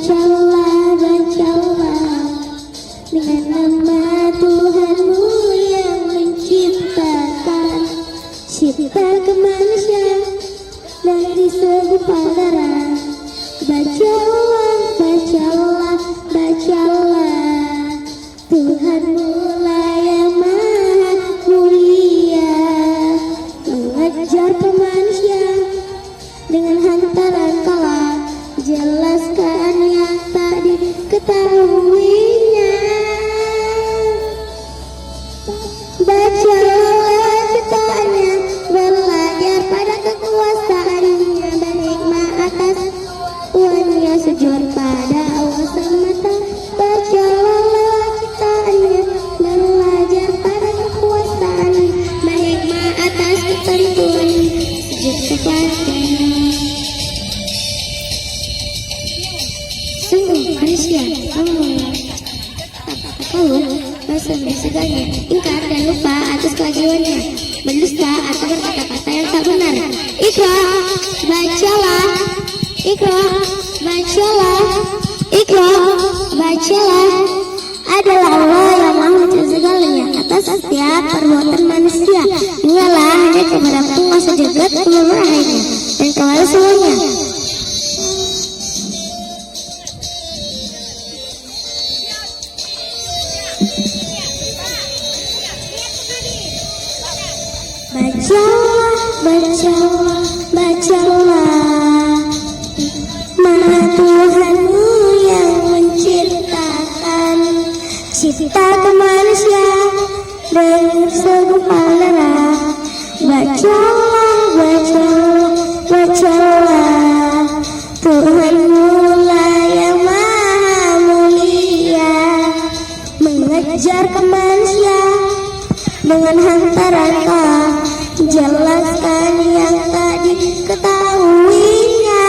bacalah, bacalah dengan nama Tuhanmu yang menciptakan, cipta manusia dari segumpal darah. Bacalah, bacalah, bacalah, Tuhanmu lah yang maha mulia, mengajar manusia dengan hantaran kala, jelaskan yang tak diketahuinya. Bacalah ciptaannya, belajar pada kekuasaannya, berhikmah atas Tuhannya, sujud pada Allah semata. Bacalah ciptaannya, belajar pada kekuasaannya, berhikmah atas ketentuannya, sujud kepadanya. Sungguh manusia, kamu bosan segalanya, ingkar dan lupa atas kewajibannya, berdusta atau berkata-kata yang tak benar. Iqra, bacalah. Iqra, bacalah. Iqra, bacalah. Adalah Allah yang maha mencipta segalanya atas setiap perbuatan manusia. Dialah hanya kepada penguasa jagat kemewahannya dan kepada semuanya. Bacalah, bacalah, bacalah, Maha Tuhanmu yang menciptakan, cipta manusia dengan segumpal darah. Bacalah, bacalah, bacalah, Tuhanmu lah yang maha mulia, mengajar manusia dengan hantaran kala, jelaskan yang tak diketahuinya.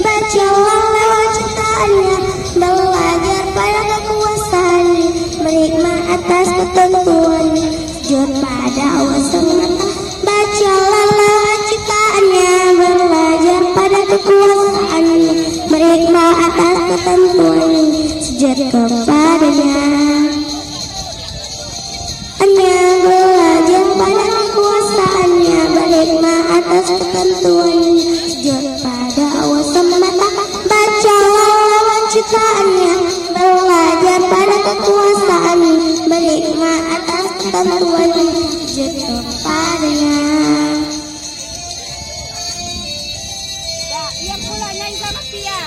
Bacalah lewat ciptaannya, belajar pada kekuasaannya, berhikmah atas ketentuannya, sujud pada Allah semata. Bacalah lewat ciptaannya, belajar pada kekuasaannya, berhikmah atas ketentuannya, sujud kepadanya. Belajar pada kekuasaannya, berhikmah atas ketentuannya, sujud pada Allah semata. Bacalah lewat ciptaannya, belajar pada kekuasaannya, berhikmah atas ketentuannya, sujud kepadanya. Yang pula nyanyi sama Tia,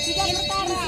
3 perkara.